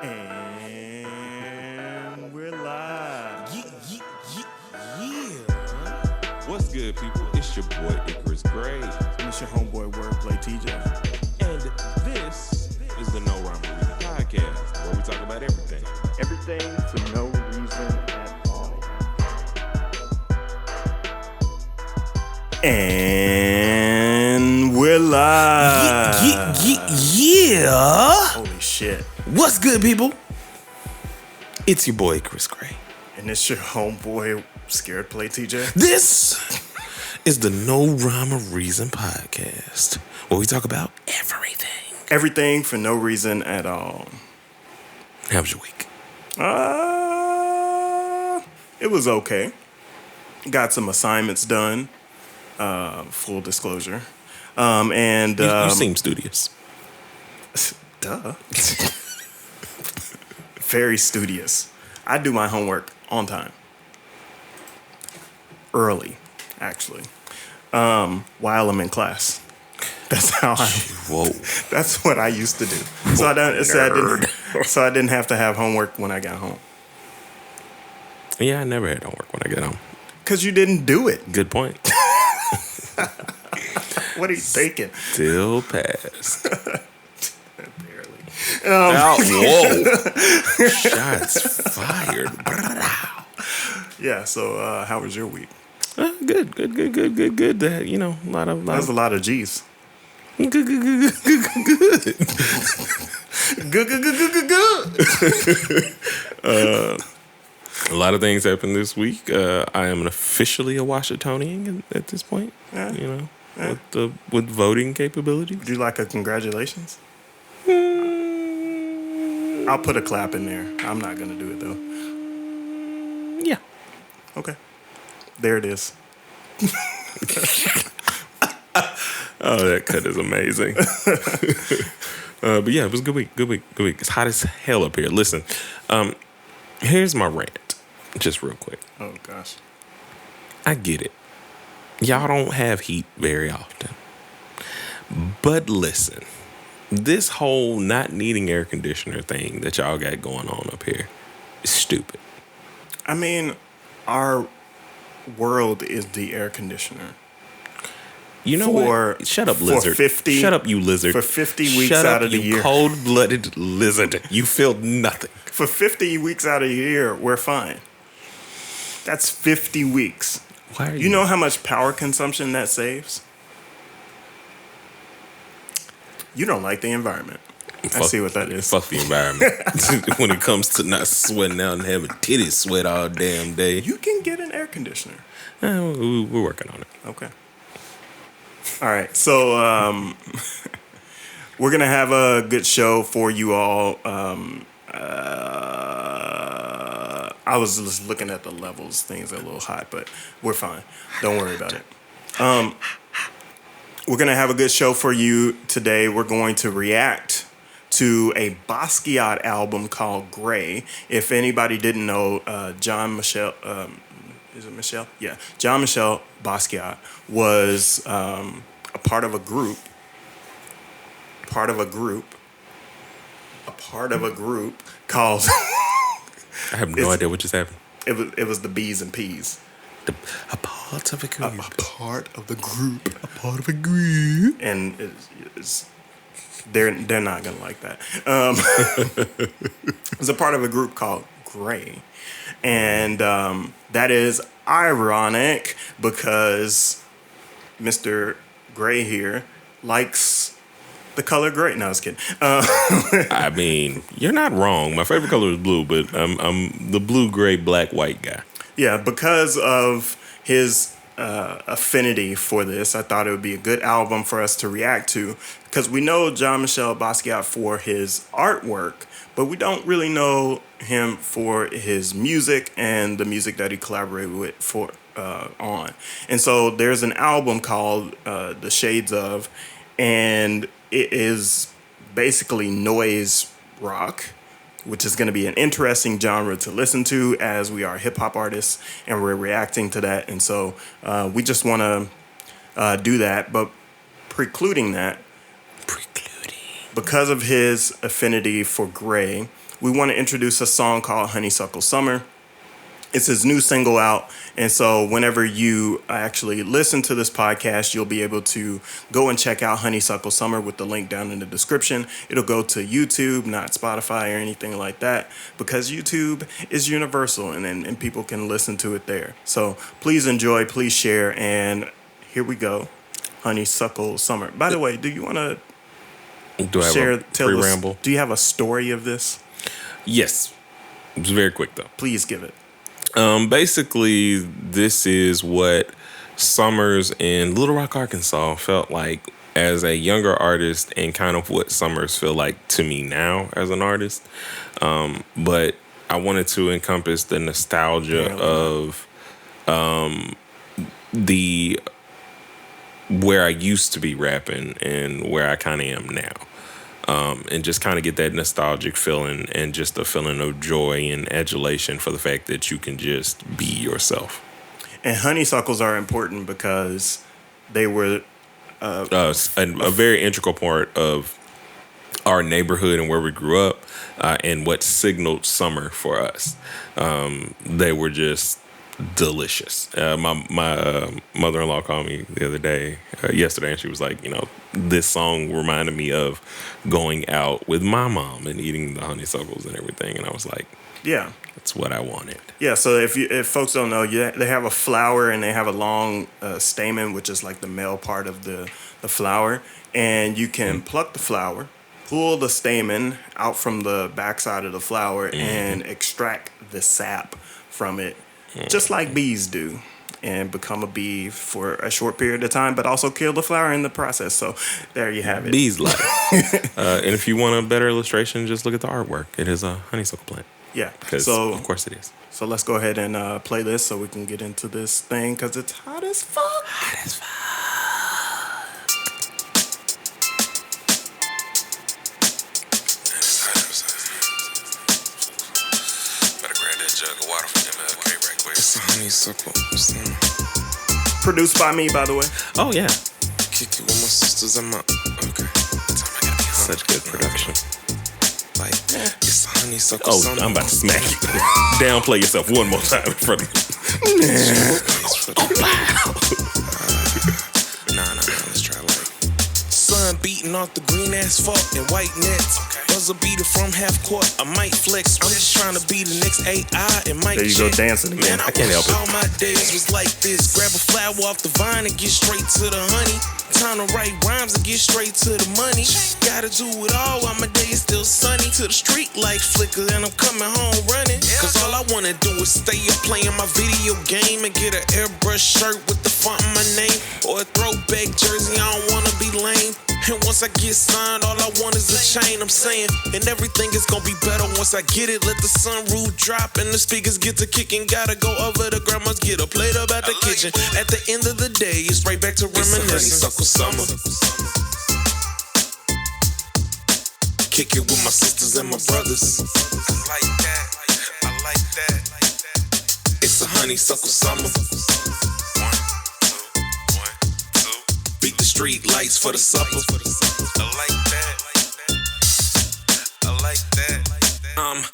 And we're live. Yeah. What's good, people? It's your boy Icarus Gray. And it's your homeboy Wordplay TJ. And this is the No Rhyme or Reason podcast, where we talk about everything. Everything for no reason at all. And we're live. Yeah. Holy shit. What's good, people? It's your boy Icarus Gray. And it's your homeboy Scared Play TJ. This is the No Rhyme or Reason podcast, where we talk about everything. Everything for no reason at all. How was your week? It was okay. Got some assignments done. Full disclosure. You seem studious. Duh. Very studious. I do my homework on time. Early, actually. While I'm in class. That's how Whoa. that's what I used to do. So I didn't have to have homework when I got home. Yeah, I never had homework when I get home. Because you didn't do it. Good point. What are you thinking? Still passed. Barely. Whoa. Shots fired. Yeah, so how was your week? Good. That, a lot That was a lot of G's. Good. Good. A lot of things happened this week. I am officially a Washingtonian at this point. Yeah. With voting capabilities. Would you like a congratulations? I'll put a clap in there. I'm not going to do it, though. Yeah. Okay. There it is. Oh, that cut is amazing. But yeah, it was a good week. It's hot as hell up here. Listen, here's my rant, just real quick. Oh, gosh. I get it. Y'all don't have heat very often. But listen, this whole not needing air conditioner thing that y'all got going on up here is stupid. I mean, our world is the air conditioner. You know what? Shut up, lizard. Shut up, you lizard. For 50 weeks out of the year. Cold-blooded lizard. You feel nothing. For 50 weeks out of the year, we're fine. That's 50 weeks. Why are you know how much power consumption that saves? You don't like the environment. I see what that is. Fuck the environment. When it comes to not sweating out and having titties sweat all damn day. You can get an air conditioner. We're working on it. Okay. All right. So we're going to have a good show for you all. I was just looking at the levels. Things are a little hot, but we're fine. Don't worry about it. We're going to have a good show for you today. We're going to react to a Basquiat album called Gray. If anybody didn't know, Jean-Michel, is it Michel? Yeah. Jean-Michel Basquiat was a part of a group called... I have no idea what just happened. It was the B's and P's. A part of a group. A part of the group. A part of a group. And they're not gonna like that. It's a part of a group called Gray, and that is ironic because Mr. Gray here likes the color gray. No, I was kidding. I mean, you're not wrong. My favorite color is blue, but I'm the blue, gray, black, white guy. Yeah, because of his affinity for this, I thought it would be a good album for us to react to. Because we know Jean-Michel Basquiat for his artwork, but we don't really know him for his music and the music that he collaborated with on. And so there's an album called The Shades of, and it is basically noise rock, which is going to be an interesting genre to listen to as we are hip-hop artists and we're reacting to that. And so we just want to do that. But precluding that, because of his affinity for Gray, we want to introduce a song called Honeysuckle Summer. It's his new single out. And so whenever you actually listen to this podcast, you'll be able to go and check out Honeysuckle Summer with the link down in the description. It'll go to YouTube, not Spotify or anything like that, because YouTube is universal and people can listen to it there. So please enjoy, please share, and here we go. Honeysuckle Summer. By the way, do you want to share, tell us, do you have a story of this? Yes. It's very quick though. Please give it. Basically, this is what summers in Little Rock, Arkansas felt like as a younger artist, and kind of what summers feel like to me now as an artist. But I wanted to encompass the nostalgia of the where I used to be rapping and where I kind of am now. And just kind of get that nostalgic feeling and just a feeling of joy and adulation for the fact that you can just be yourself. And honeysuckles are important because they were a very integral part of our neighborhood and where we grew up, and what signaled summer for us. They were just delicious. My mother-in-law called me the other day, yesterday, and she was like, this song reminded me of going out with my mom and eating the honeysuckles and everything. And I was like, yeah, that's what I wanted. Yeah. So if folks don't know, they have a flower and they have a long stamen, which is like the male part of the flower. And you can pluck the flower, pull the stamen out from the backside of the flower, and extract the sap from it, just like bees do, and become a bee for a short period of time, but also kill the flower in the process. So there you have it. Bees life. And if you want a better illustration, just look at the artwork. It is a honeysuckle plant. Yeah. So of course it is. So let's go ahead and play this so we can get into this thing, because it's hot as fuck. Hot as fuck. It's a honeysuckle summer. Produced by me, by the way. Oh, yeah. Kick it with my sisters and my... Okay. Such good production. Like, it's a honeysuckle summer. I'm about to smack you. Downplay yourself one more time in front of me. Nah, let's try like... Sun beating off the green asphalt and white nets. Buzzer beater from half court, I might flex. I'm just trying to be the next AI and Mike. There you go, dancing again. Man, I can't help it. All my days was like this. Grab a flower off the vine and get straight to the honey. Time to write rhymes and get straight to the money. Gotta do it all while my day is still sunny. Till the street lights flicker and I'm coming home running. Cause all I wanna do is stay up playing my video game and get an airbrush shirt with the font in my name. Or a throwback jersey, I don't wanna be lame. And once I get signed, all I want is a chain, I'm saying. And everything is gonna be better once I get it. Let the sunroof drop and the speakers get to kicking. Gotta go over to grandma's, get a plate up at the kitchen. At the end of the day, it's right back to reminiscing. Honeysuckle summer. Kick it with my sisters and my brothers. I like that. I like that. It's a honeysuckle summer. 1, 2, 1, 2. Beat the street lights for the supper. I like that. I like that.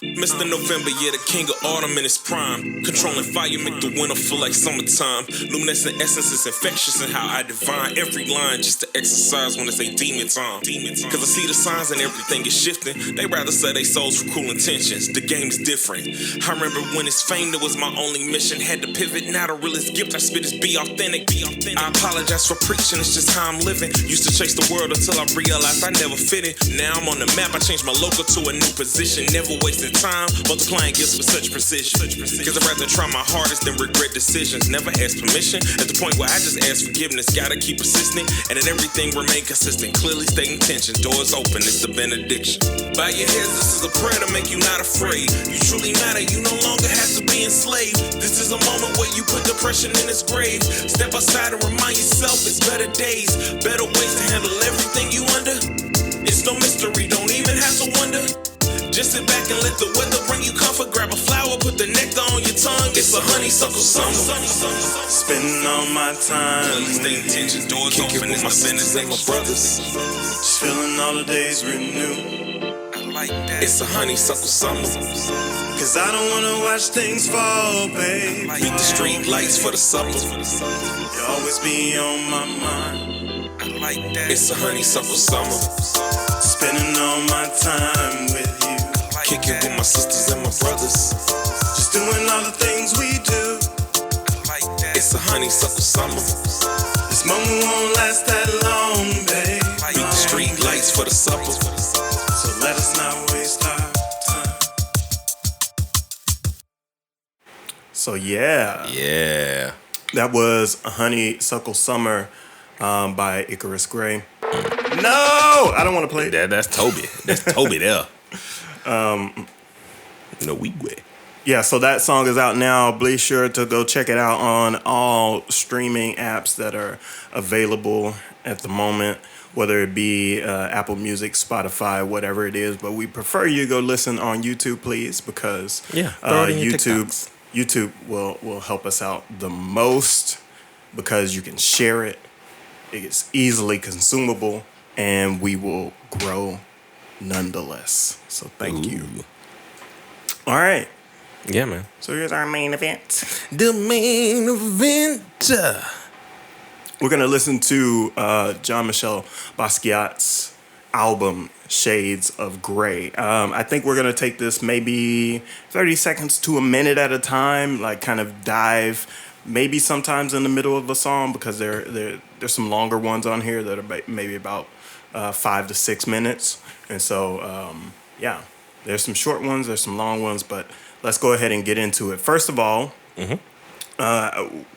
Mr. November, yeah, the king of autumn in his prime. Controlling fire make the winter feel like summertime. Luminescent essence is infectious in how I divine every line just to exercise when it's a demon time. Cause I see the signs and everything is shifting. They rather sell their souls for cruel intentions. The game's different. I remember when it's fame, that was my only mission. Had to pivot, now the realest gift I spit is be authentic. I apologize for preaching, it's just how I'm living. Used to chase the world until I realized I never fit it. Now I'm on the map, I changed my logo to a new position. Never wasting time, multiplying gifts with such precision. Cause I'd rather try my hardest than regret decisions. Never ask permission, at the point where I just ask forgiveness. Gotta keep persistent, and in everything remain consistent. Clearly state intention, doors open, it's the benediction. Bow your heads, this is a prayer to make you not afraid. You truly matter, you no longer have to be enslaved. This is a moment where you put depression in its grave. Step outside and remind yourself it's better days, better ways to handle everything you under. It's no mystery, don't even have to wonder. Just sit back and let the weather bring you comfort. Grab a flower, put the nectar on your tongue. It's a honeysuckle summer. Spending all my time Stay attention, doors open, it's my sinners and my brothers. just feeling all the days renew. I like that. It's a honeysuckle summer. Cause I don't wanna watch things fall, babe. Beat the street lights for the supper. You always be on my mind. I like that. It's a honeysuckle summer. Spending all my time with you. Kick it with my sisters and my brothers. Just doing all the things we do. It's a honeysuckle summer. This moment won't last that long, babe. Beat the street lights for the supper. So let us not waste our time. So Yeah. that was a Honeysuckle Summer by Icarus Gray. No, I don't want to play it. That's Toby. That's Toby there. No we way. Yeah, so that song is out now. Be sure to go check it out on all streaming apps that are available at the moment, whether it be Apple Music, Spotify, whatever it is. But we prefer you go listen on YouTube, please, because throw it in your TikToks. YouTube will help us out the most because you can share it. It's easily consumable, and we will grow nonetheless. So thank you. All right. Yeah, man. So here's our main event. The main event. We're going to listen to Jean-Michel Basquiat's album, Shades of Gray. I think we're going to take this maybe 30 seconds to a minute at a time, like kind of dive maybe sometimes in the middle of a song because there's some longer ones on here that are maybe about 5 to 6 minutes. And so, there's some short ones, there's some long ones, but let's go ahead and get into it. First of all,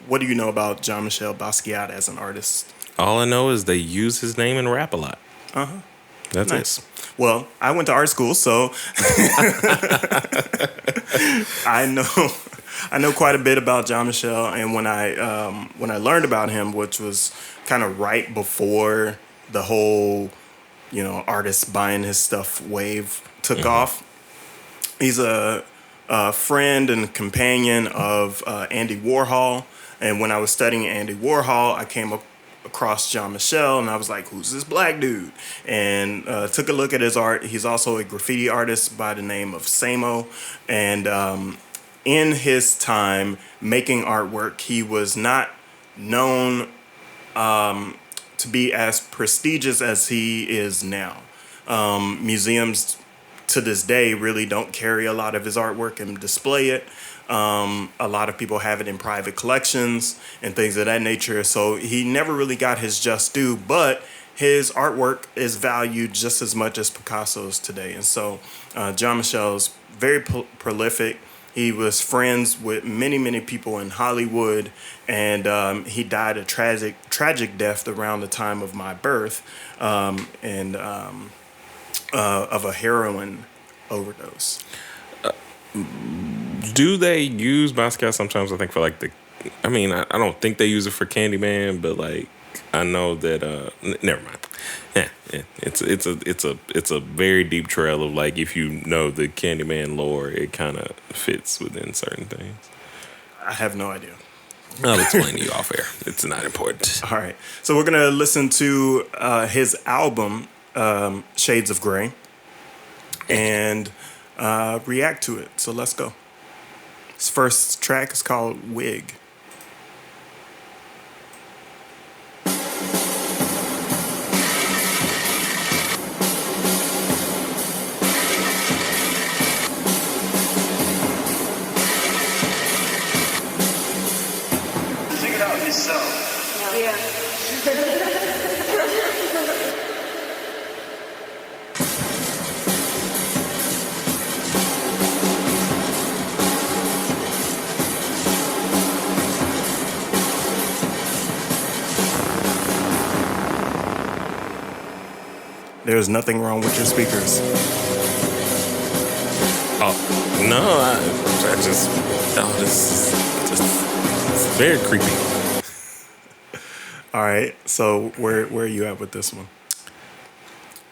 what do you know about Jean-Michel Basquiat as an artist? All I know is they use his name and rap a lot. That's Nice. it. Well, I went to art school, so I know quite a bit about Jean-Michel. And when I learned about him, which was kind of right before the whole, artists buying his stuff wave took off, he's a friend and companion of Andy Warhol. And when I was studying Andy Warhol, I came across Jean-Michel, and I was like, who's this black dude? And took a look at his art. He's also a graffiti artist by the name of Samo. And in his time making artwork, he was not known to be as prestigious as he is now. Museums to this day really don't carry a lot of his artwork and display it. A lot of people have it in private collections and things of that nature. So he never really got his just due, but his artwork is valued just as much as Picasso's today. And so Jean-Michel's very prolific. He was friends with many, many people in Hollywood, and he died a tragic death around the time of my birth, of a heroin overdose. Do they use Basquiat sometimes? I think for I don't think they use it for Candyman, but I know that. Never mind. Yeah, it's a very deep trail of if you know the Candyman lore, it kind of fits within certain things. I have no idea. I'll explain to you off air. It's not important. All right, so we're gonna listen to his album, Shades of Gray, and react to it. So let's go. His first track is called Wig. Sing it out yourself. Yeah. There's nothing wrong with your speakers. Oh no! This is just very creepy. All right, so where are you at with this one?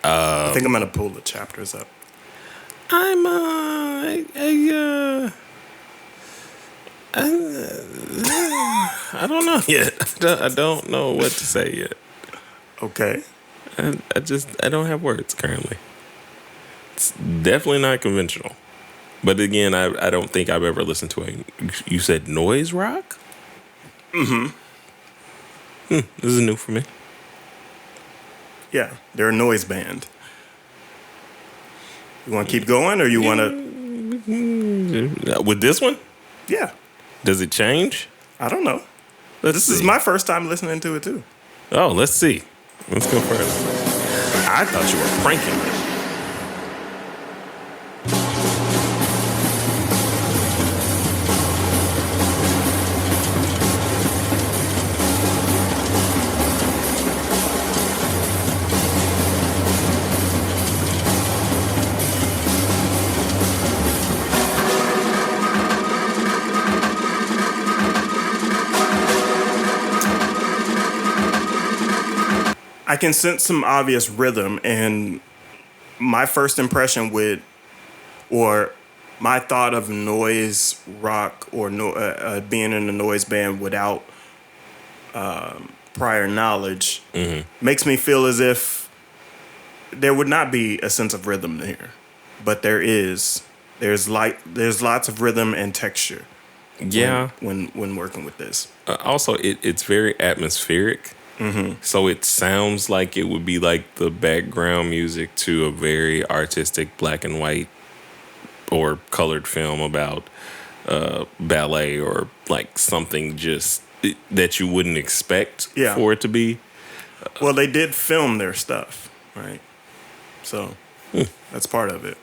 I think I'm gonna pull the chapters up. I'm I don't know yet. I don't know what to say yet. Okay. I don't have words currently. It's definitely not conventional. But again, I don't think I've ever listened to you said noise rock? Mm-hmm. This is new for me. Yeah, they're a noise band. You want to keep going, or you want to? With this one? Yeah, Does it change? I don't know. This Is my first time listening to it too. Oh, let's see. Let's go further. I thought you were pranking me. I can sense some obvious rhythm, and my first impression or my thought of noise rock or being in a noise band without prior knowledge makes me feel as if there would not be a sense of rhythm there, but there is. There's lots of rhythm and texture. Yeah. When working with this. Also, it's very atmospheric. Mm-hmm. So it sounds like it would be like the background music to a very artistic black and white or colored film about ballet or like something just that you wouldn't expect for it to be. Well, they did film their stuff, right? So that's part of it.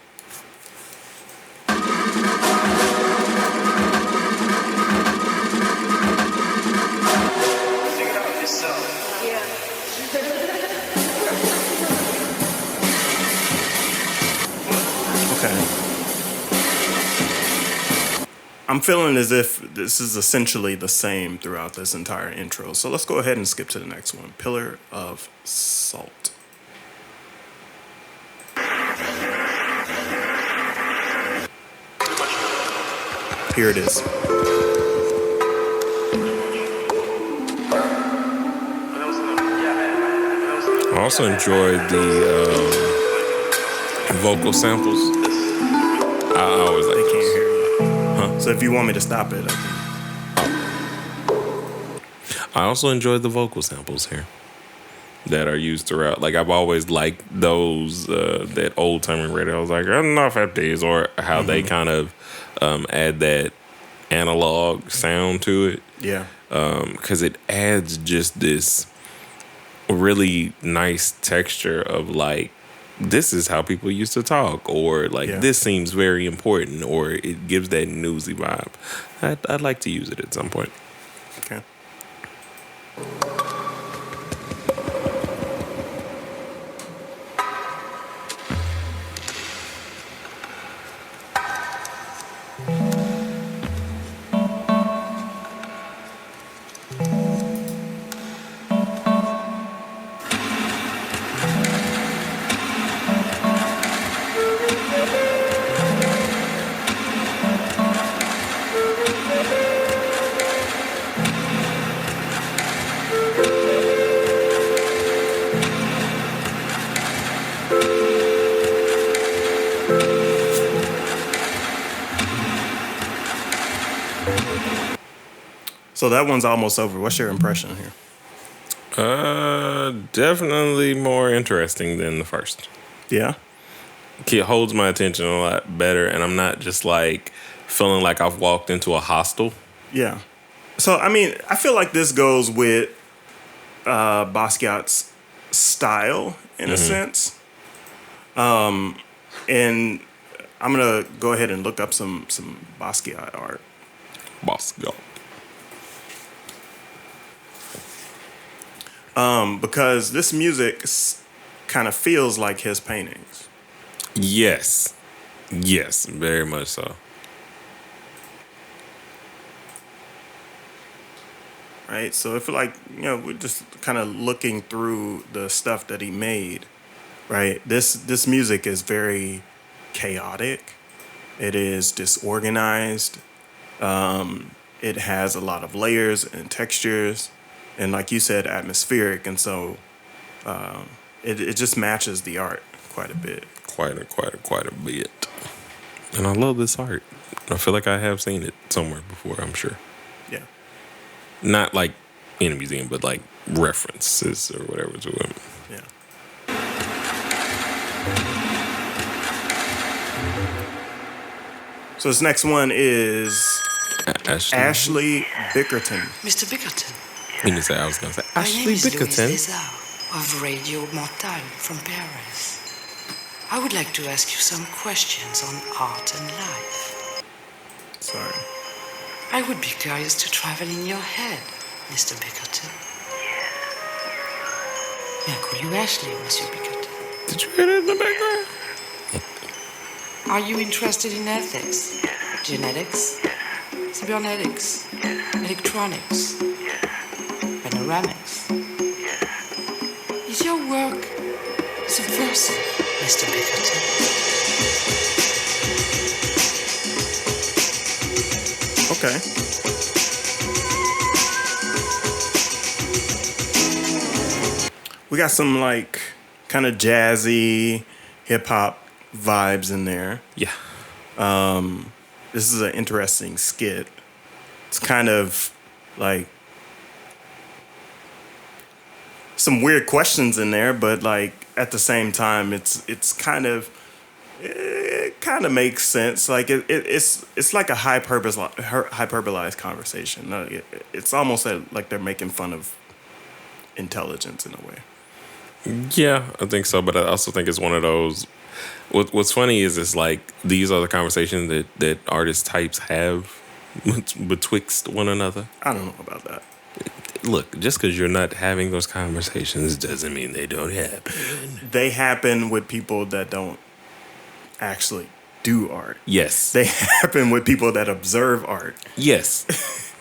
Sing it out yourself. Okay. I'm feeling as if this is essentially the same throughout this entire intro. So let's go ahead and skip to the next one. Pillar of Salt. Here it is. I also enjoyed the vocal samples. I always like They those. can't hear you. Huh? So if you want me to stop it, I also enjoyed the vocal samples here that are used throughout. Like I've always liked those that old timey radio. I was like, enough at these, or how they kind of add that analog sound to it. yeah. Because it adds just this really nice texture of like, this is how people used to talk, or like this seems very important, or it gives that newsy vibe. I'd like to use it at some point. Okay. So that one's almost over. What's your impression here? Definitely more interesting than the first. Yeah. It holds my attention a lot better, and I'm not just like feeling like I've walked into a hostel. Yeah. So, I mean, I feel like this goes with Basquiat's style in a sense. And I'm going to go ahead and look up some Basquiat art. Basquiat. Because this music kind of feels like his paintings. Yes. Yes, very much so. Right? So I feel like, we're just kind of looking through the stuff that he made, right? This music is very chaotic. It is disorganized. It has a lot of layers and textures, and like you said, atmospheric. And so it just matches the art quite a bit. Quite a bit. And I love this art. I feel like I have seen it somewhere before, I'm sure. Yeah. Not like in a museum, but like references or whatever to it. Yeah. So this next one is Ashley Bickerton. Mr. Bickerton, You didn't say I was going to say my name Ashley is Louise Bickerton. Desau of Radio Montagne from Paris. I would like to ask you some questions on art and life. Sorry. I would be curious to travel in your head, Mr. Bickerton. May I call you Ashley, Monsieur Bickerton? Did you hear that in the background? Are you interested in ethics, genetics, cybernetics, electronics, panoramics? Is your work subversive, Mr. Bickerton? Okay. We got some like kind of jazzy hip hop vibes in there. Yeah. This is an interesting skit. It's kind of like some weird questions in there, but like at the same time, it's kind of it kind of makes sense. Like it's like a hyperbolized conversation. It's almost like they're making fun of intelligence in a way. Yeah, I think so. But I also think it's one of those. What's funny is it's like these are the conversations that artist types have betwixt one another. I don't know about that. Look, just because you're not having those conversations doesn't mean they don't happen. They happen with people that don't actually do art. Yes. They happen with people that observe art. Yes.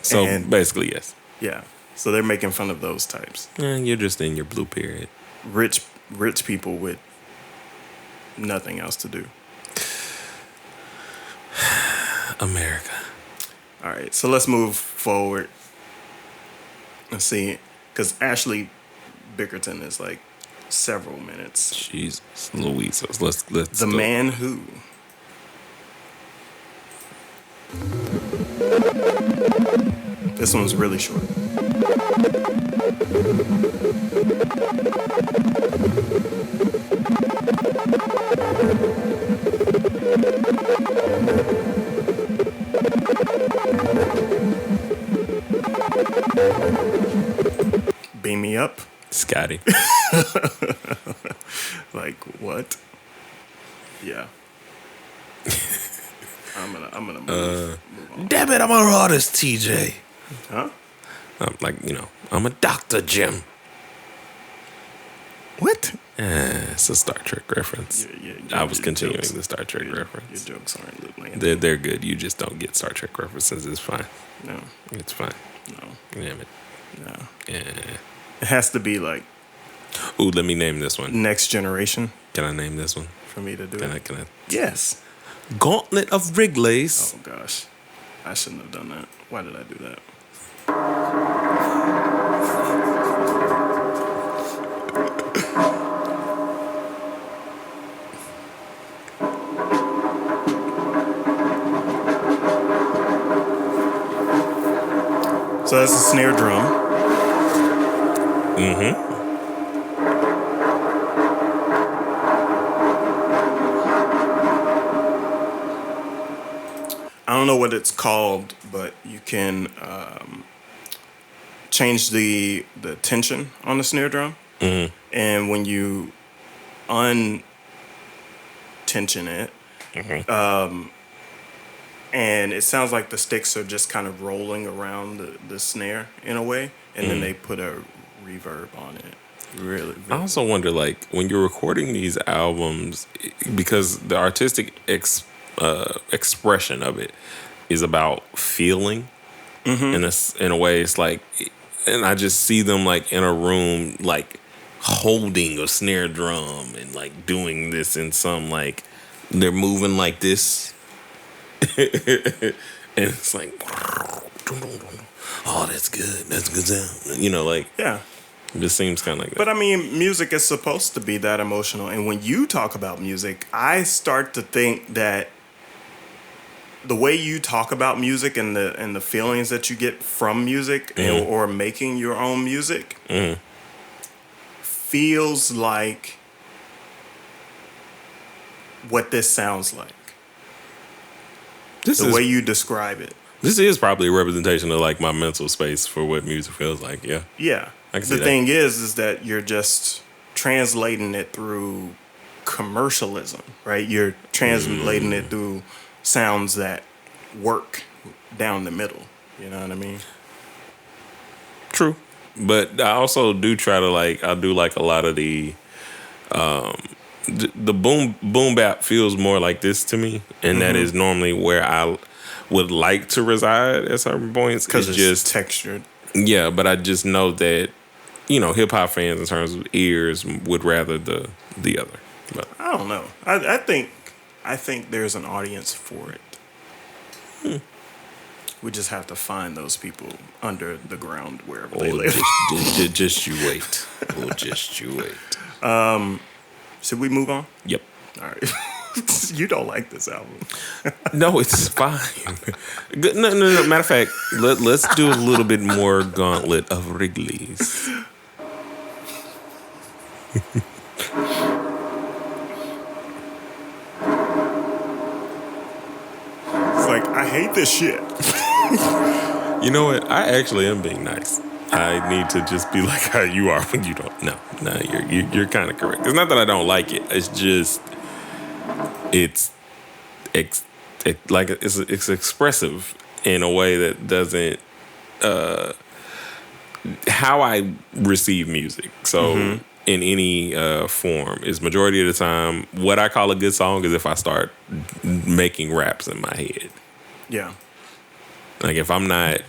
So And- basically, yes. Yeah. So they're making fun of those types. You're just in your blue period. Rich people with nothing else to do. America. All right. So let's move forward. Let's see. Because Ashley Bickerton is like several minutes. Jesus Louise. Let's The go. Man Who. This one's really short. Beam me up. Scotty. Like what? Yeah. I'm gonna move on. Damn it, I'm an artist, TJ. Huh? I'm like, I'm a Dr. Jim. What? It's a Star Trek reference. I was your continuing jokes- the Star Trek your reference. Your jokes aren't landing. They're good. You just don't get Star Trek references. It's fine. No, It's fine. no, Damn it. no. Yeah. It has to be like Ooh, let me name this one. next generation Can I name this one? for me to do Can it. I? Yes. Gauntlet of Wrigley's. Oh gosh, I shouldn't have done that. Why did I do that? So that's a snare drum. Mm-hmm. I don't know what it's called, but you can change the tension on the snare drum. Mm-hmm. And when you untension it, and it sounds like the sticks are just kind of rolling around the snare in a way, and then they put a reverb on it. Really. I also wonder, like, when you're recording these albums, because the artistic expression of it is about feeling. In a way, it's like, and I just see them like in a room, like holding a snare drum and like doing this in some like they're moving like this, and it's like, oh, that's good. That's a good sound. You know, like, Yeah. it just seems kind of like that. But I mean, music is supposed to be that emotional. And when you talk about music, I start to think that the way you talk about music and the feelings that you get from music or making your own music feels like what this sounds like. The way you describe it. This is probably a representation of like my mental space for what music feels like. Yeah. Yeah. I can see The thing is that you're just translating it through commercialism, right? You're translating it through sounds that work down the middle. You know what I mean? True. But I also do try to I do like a lot of the boom bap feels more like this to me, and that is normally where I would like to reside at certain points Because it's just textured. Yeah, but I just know that hip hop fans in terms of ears would rather the other. But I don't know. I think there's an audience for it. We just have to find those people under the ground wherever they live. just you wait. Oh, just you wait. Should we move on? Yep. All right. You don't like this album. No, it's fine. No. Matter of fact, let's do a little bit more gauntlet of Wrigley's. It's like, I hate this shit. You know what? I actually am being nice. I need to just be like how you are when you don't. No, you're kind of correct. It's not that I don't like it. It's just it's expressive in a way that doesn't how I receive music. So in any form is majority of the time what I call a good song is if I start making raps in my head. Yeah. Like if I'm not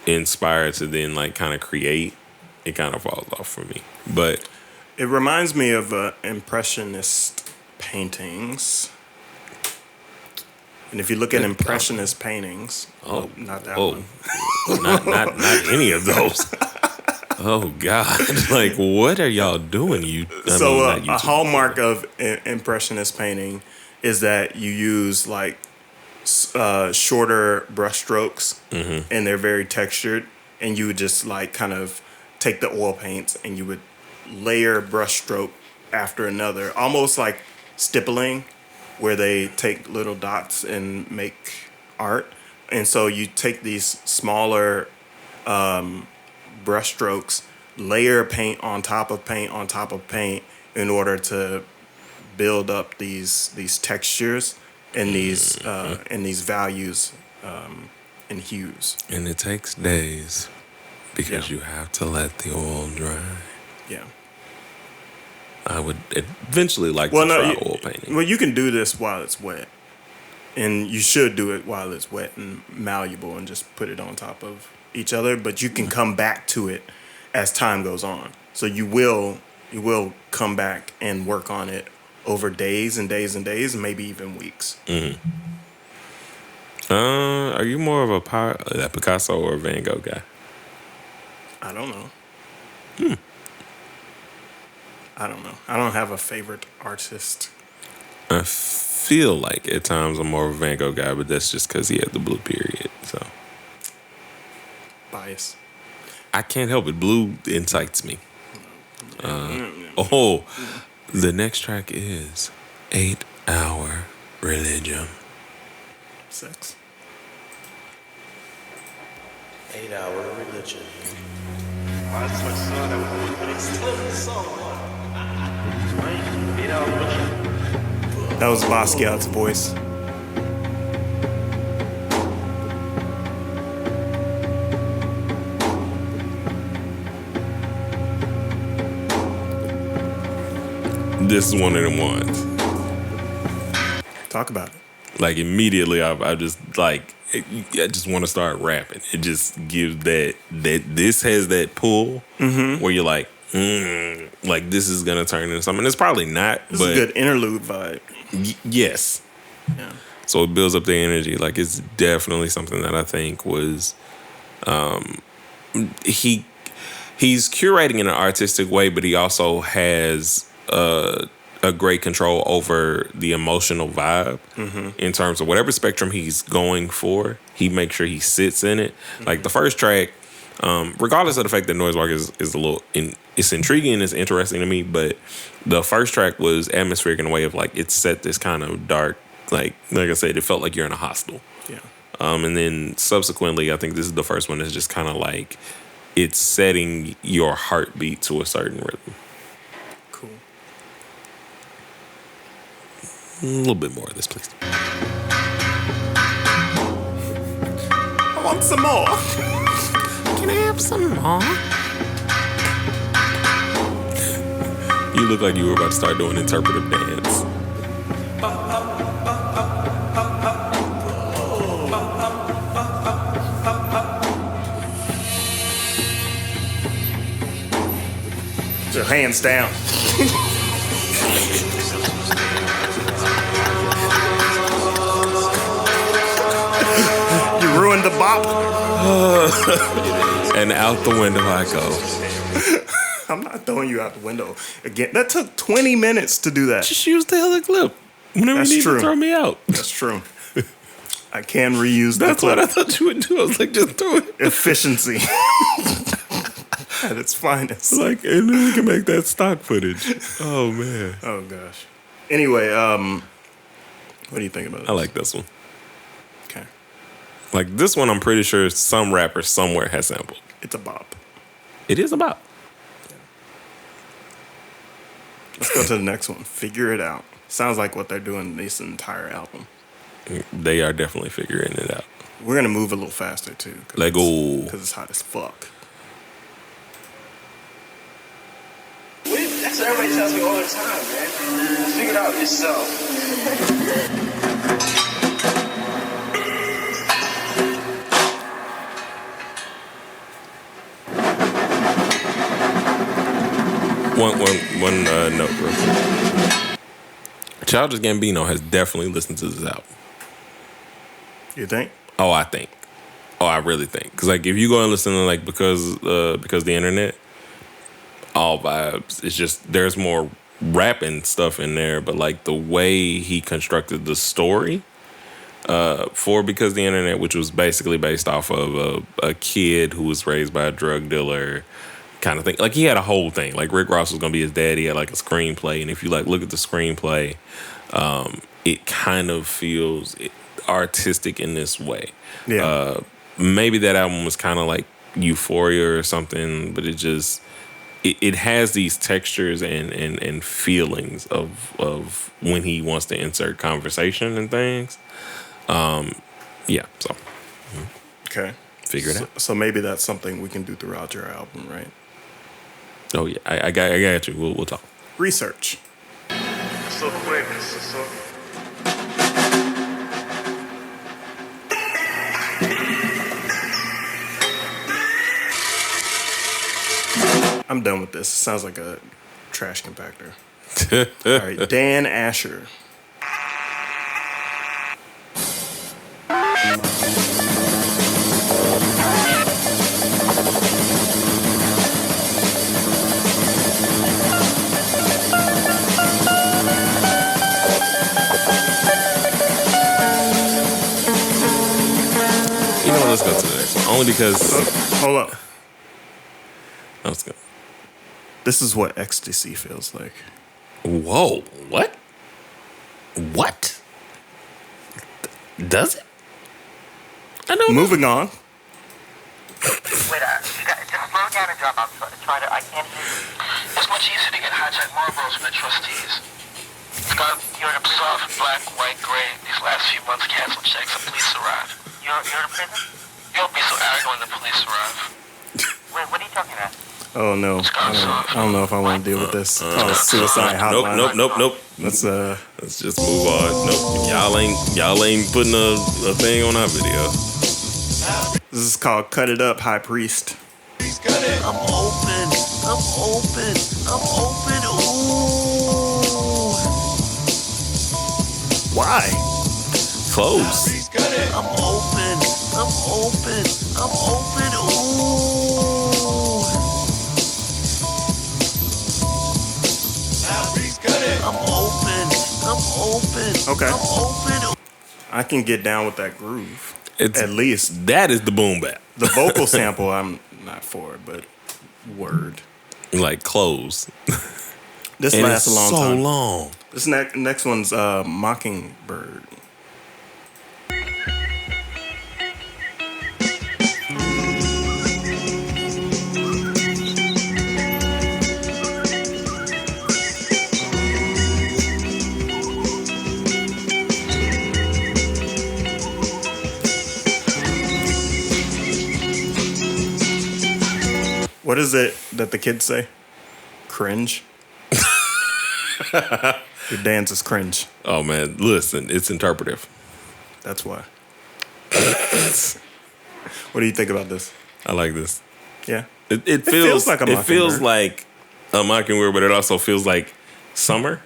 inspired to then kind of create, it kind of falls off for me. But it reminds me of impressionist paintings. And if you look at impressionist paintings, not that one. not any of those. Oh God! Like, what are y'all doing? A hallmark of impressionist painting is that you use shorter brushstrokes, and they're very textured. And you would just kind of take the oil paints and you would layer brushstroke after another, almost like stippling, where they take little dots and make art. And so you take these smaller brushstrokes, layer paint on top of paint on top of paint in order to build up these textures and these values and hues. And it takes days because you have to let the oil dry. Yeah. I would eventually like to try oil painting. Well, you can do this while it's wet. And you should do it while it's wet and malleable and just put it on top of each other. But you can come back to it as time goes on. So you will come back and work on it over days and days and days, maybe even weeks. Are you more of a Picasso or a Van Gogh guy? I don't know. I don't know. I don't have a favorite artist. I feel like at times I'm more of a Van Gogh guy, but that's just because he had the blue period. So Bias. I can't help it. Blue incites me. The next track is 8 Hour Religion. Sex. 8 Hour Religion. That was Basquiat's voice. This is one of them ones. Talk about it. Like immediately, I just I just want to start rapping. It just gives that this has that pull where you're like this is gonna turn into something. It's probably not, This but is a good interlude vibe. Yes. Yeah. So it builds up the energy. Like, it's definitely something that I think was he's curating in an artistic way, but he also has a great control over the emotional vibe in terms of whatever spectrum he's going for. He makes sure he sits in it. Like the first track, regardless of the fact that Noise Walk is a little, it's intriguing, it's interesting to me, but the first track was atmospheric in a way of like it set this kind of dark, like I said, it felt like you're in a hostel. Yeah. And then subsequently, I think this is the first one that's just kind of like it's setting your heartbeat to a certain rhythm. Cool. A little bit more of this, please. I want some more. Can I have some more? You look like you were about to start doing interpretive dance. Put your hands down. You ruined the bop. And out the window I go. I'm not throwing you out the window again. That took 20 minutes to do that. Just use the other clip. Whenever That's you need true. to throw me out. That's true. I can reuse that That's clip. what I thought you would do. I was like, just throw it. Efficiency at its finest. Like, and then we can make that stock footage. Oh, man. Oh gosh. Anyway, what do you think about this? I like this one. Okay. Like, this one, I'm pretty sure some rapper somewhere has sampled. It's a bop. It is about. Let's go to the next one. Figure It Out. Sounds like what they're doing this entire album. They are definitely figuring it out. We're gonna move a little faster too. Let go. Because it's hot as fuck. That's what everybody tells me all the time, man. Figure it out yourself. One note real quick. Childish Gambino has definitely listened to this album. You think? Oh, I think. Oh, I really think. Because, like, if you go and listen to, like, because the internet, all vibes. It's just, there's more rapping stuff in there, but, like, the way he constructed the story for Because the Internet, which was basically based off of a kid who was raised by a drug dealer kind of thing. Like, he had a whole thing. Like, Rick Ross was going to be his dad. He had, like, a screenplay. And if you, like, look at the screenplay, it kind of feels artistic in this way. Yeah. Maybe that album was kind of like Euphoria or something, but it just it has these textures and feelings of when he wants to insert conversation and things. Yeah, so Okay. figure it out. So maybe that's something we can do throughout your album, right? Oh yeah, I got you. We'll talk. Research. So quick. So I'm done with this. Sounds like a trash compactor. All right, Dan Asher. You know what? Let's go to the next one. Only because Hold up. let's go. This is what ecstasy feels like. Whoa! What? What? Does it? I know. Moving on. Wait, you got, just slow down and drop. I'm trying to, I can't hear you. it's much easier to get hijacked marbles from the trustees. Scott, you're in a soft black, white, gray. These last few months canceled checks and police arrive. You're in prison? You don't be so arrogant when the police arrive. Wait, what are you talking about? Oh no. I don't know if I want to deal with this. Suicide hotline. Nope. Let's Let's just move on. Nope. Y'all ain't putting a thing on our video. this is called Cut It Up, High Priest. I'm open. Ooh. Why? Close. I'm open. I'm open. I'm open. Ooh. I'm open. I'm open. Okay. I'm open. I can get down with that groove. It's At least that is the boom bap. the vocal sample, I'm not for, but word. Like close. This And lasts it's a long so time. long. This next one's Mockingbird. What is it that the kids say? Cringe. Your dance is cringe. Oh man, listen, it's interpretive. That's why. What do you think about this? I like this. Yeah. It feels like a it feels mockingbird. like a mockingbird, but it also feels like summer.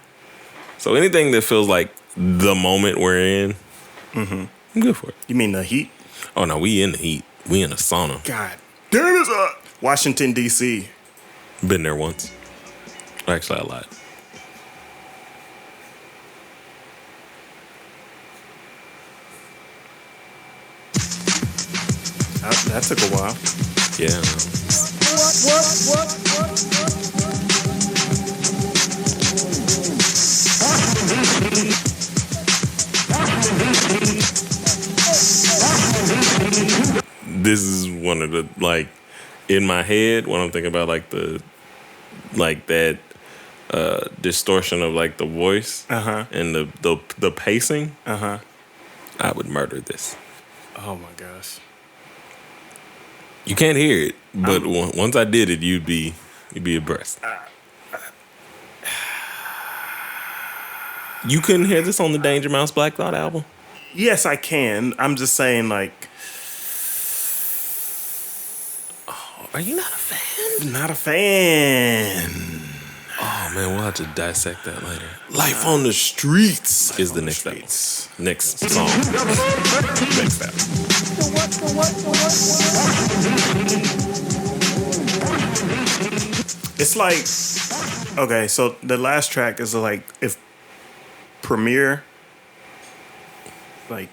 So anything that feels like the moment we're in, I'm good for it. You mean the heat? Oh no, we in the heat. We in the sauna. God damn it. Washington, D.C. Been there once. Actually, a lot. That took a while. Yeah. This is one of the, like, in my head when I'm thinking about like that distortion of like the voice and the pacing. I would murder this. Oh my gosh. You can't hear it, but once I did it, you'd be abreast. You couldn't hear this on the Danger Mouse Black Thought album? Yes, I can. I'm just saying, like, Are you not a fan? not a fan. Oh man, we'll have to dissect that later. Life on the Streets is the next album. Next song. Next album. It's like, okay, so the last track is like if Premiere, like,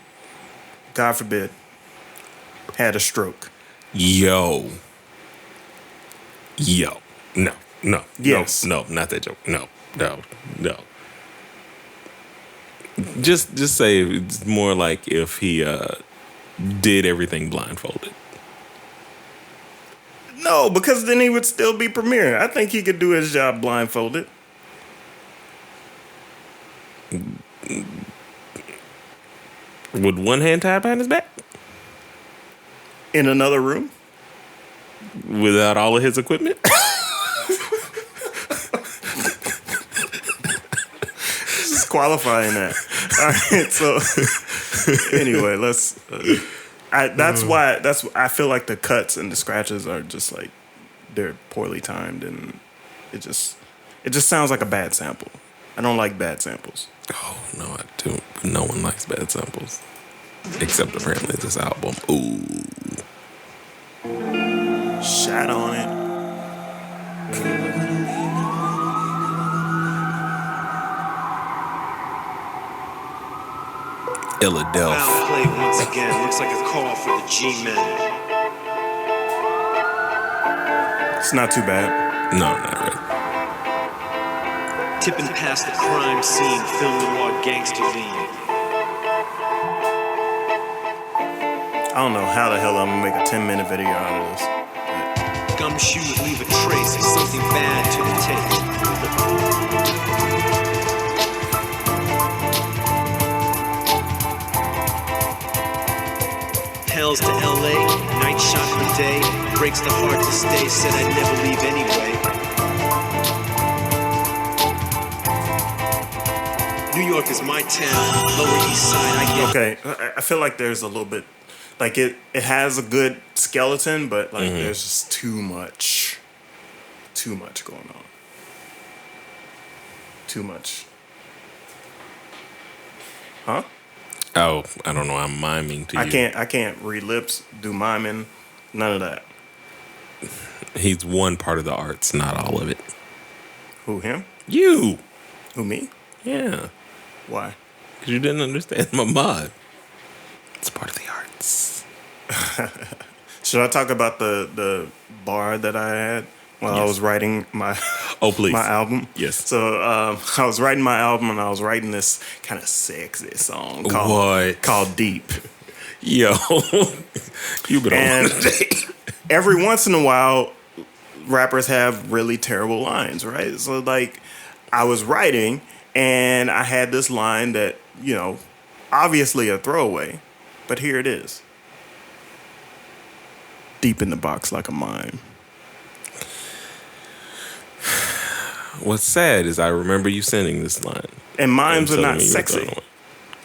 God forbid, had a stroke. Yo. No. Yes. No, not that joke. No. Just say it's more like if he did everything blindfolded. No, because then he would still be Premiere. I think he could do his job blindfolded. With one hand tied behind his back? In another room? Without all of his equipment? Just qualifying that. All right, so anyway, let's. I feel like the cuts and the scratches are just like they're poorly timed, and it just sounds like a bad sample. I don't like bad samples. Oh, no, I do. No one likes bad samples. Except apparently this album. Ooh. Shat on it. Philadelphia. Foul play once again. Looks like a call for the G-men. It's not too bad. No, not really. Tipping past the crime scene, film noir gangster lean. I don't know how the hell I'm gonna make a 10-minute video out of this. Gumshoes leave a trace, it's something bad to the taste. Hells to LA, night shot for day. Breaks the heart to stay, said I'd never leave anyway. New York is my town, Lower East Side, I get. Okay, I feel like there's a little bit, like it has a good skeleton, but like there's just too much going on. Too much. Huh? Oh, I don't know. I'm miming to you. I can't read lips, do miming, none of that. He's one part of the arts, not all of it. Who, him? You. Who, me? Yeah. Why? Because you didn't understand my mod. It's part of the arts. Should I talk about the bar that I had while I Yes. was writing my Oh, please. my album? Yes. So I was writing my album and I was writing this kind of sexy song What? called Deep. Yo. You've been And on a date. every once in a while, rappers have really terrible lines, right? So like, I was writing and I had this line that, you know, obviously a throwaway, but here it is. Deep in the box like a mime. What's sad is I remember you sending this line. And mimes are and telling not me you were sexy. throwing away.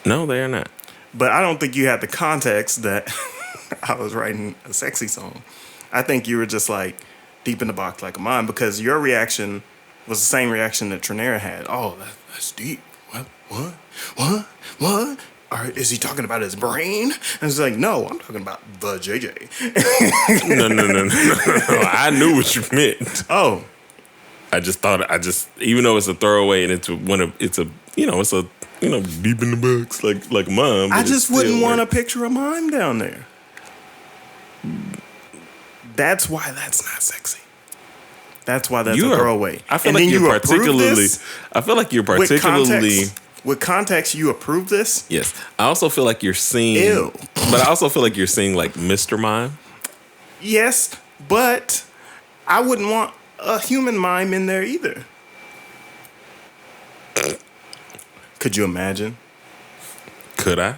No, they are not. But I don't think you had the context that I was writing a sexy song. I think you were just like deep in the box like a mime because your reaction was the same reaction that Trinera had. Oh, that's deep. What? Or is he talking about his brain? And it's like, no, I'm talking about the JJ. No. I knew what you meant. Oh, I just thought, even though it's a throwaway and it's a deep in the box like a mom. I just wouldn't want to picture a mime down there. That's why that's not sexy. That's why that's a throwaway. I feel And like then you're you approve particularly. this I feel like you're with particularly. With context, you approve this? Yes, I also feel like you're seeing. Ew. But I also feel like you're seeing like Mr. Mime. Yes, but I wouldn't want a human mime in there either. Could you imagine? Could I?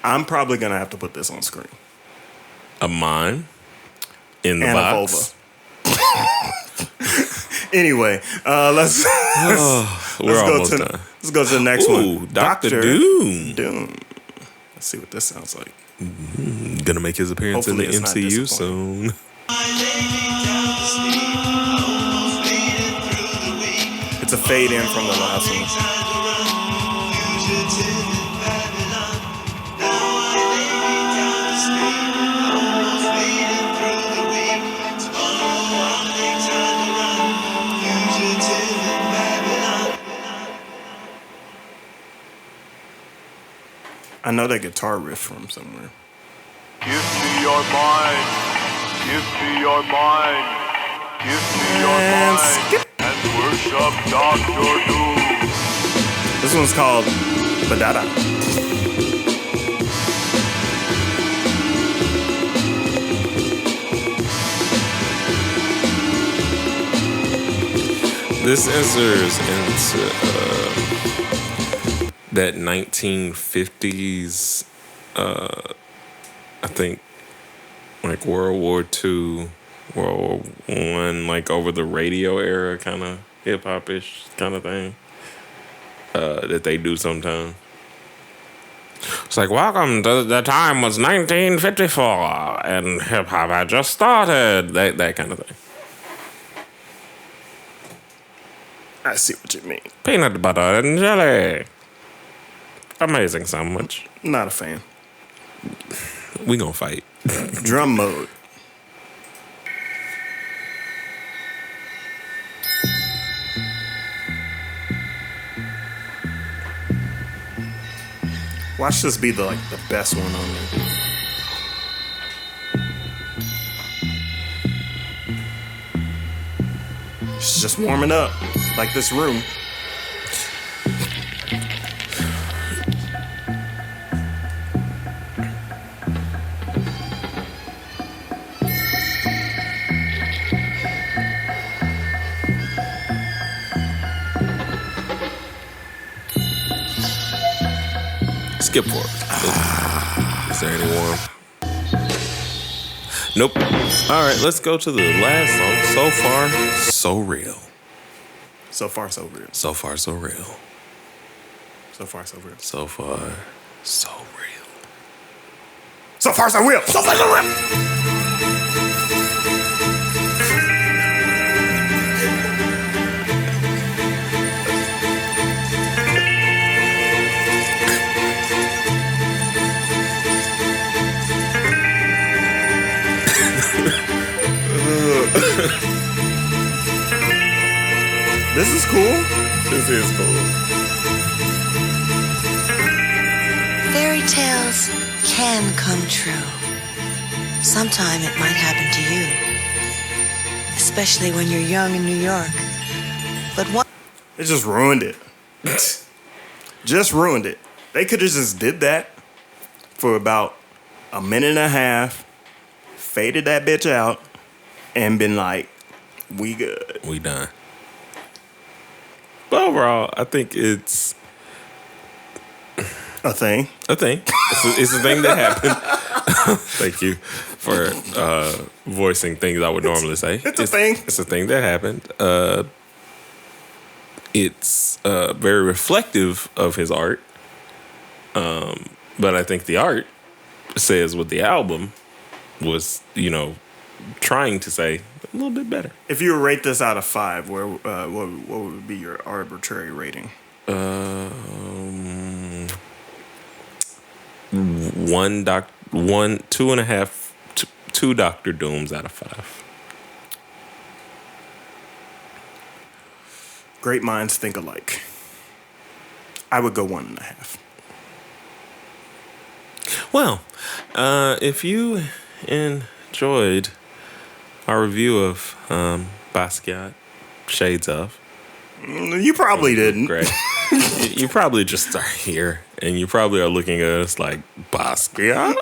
I'm probably gonna have to put this on screen. A mime in the And box. a vulva. Anyway, let's We're almost done. Let's go to the next Ooh, one. Dr. Doom. Doom. Let's see what this sounds like. Gonna make his appearance Hopefully in the it's not MCU disappointing. soon. It's a fade in from the last one. I know that guitar riff from somewhere. Give me your mind. Give me your mind. Give me your And mind. skip. And worship Dr. Doom. This one's called Badada. This enters into that 1950s, I think, like World War II, World War I, like over the radio era kind of hip hop ish kind of thing that they do sometimes. It's like, welcome to the time was 1954 and hip hop had just started. That kind of thing. I see what you mean. Peanut butter and jelly. Amazing sandwich. Not a fan. We gonna fight. Drum mode. Watch this be the best one on there. It's just warming up, like this room. Skip forward. Is there anyone? Nope. All right, let's go to the last song. So far, so real. So far, so real. So far, so real. So far, so real. So far, so real. So far, so real. So far, so real. This is cool. This is cool. Fairy tales can come true. Sometime it might happen to you. Especially when you're young in New York. But what? It just ruined it. Just ruined it. They could have just did that for about a minute and a half, faded that bitch out, and been like, we good. We done. But overall, I think it's a thing. A thing. It's a thing that happened. Thank you for voicing things I would normally say. It's a thing. It's a thing that happened. It's very reflective of his art. But I think the art says what the album was, trying to say a little bit better. If you rate this out of 5, where what would be your arbitrary rating? 2 Dr. Dooms out of 5. Great minds think alike. I would go 1.5. Well, if you enjoyed our review of Basquiat, Shades of, you probably didn't. Great. You probably just are here, and you probably are looking at us like, Basquiat?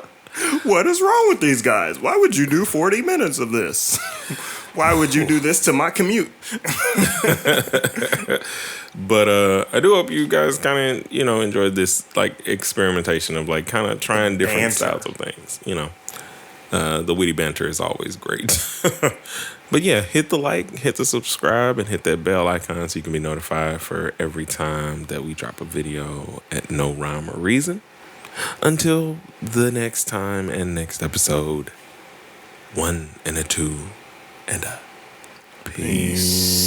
What is wrong with these guys? Why would you do 40 minutes of this? Why would you do this to my commute? But I do hope you guys kind of, enjoyed this like experimentation of like kind of trying different styles of things. The witty banter is always great. But yeah, hit the like, hit the subscribe, and hit that bell icon so you can be notified for every time that we drop a video at no rhyme or reason. Until the next time and next episode, 1 and a 2 and a peace.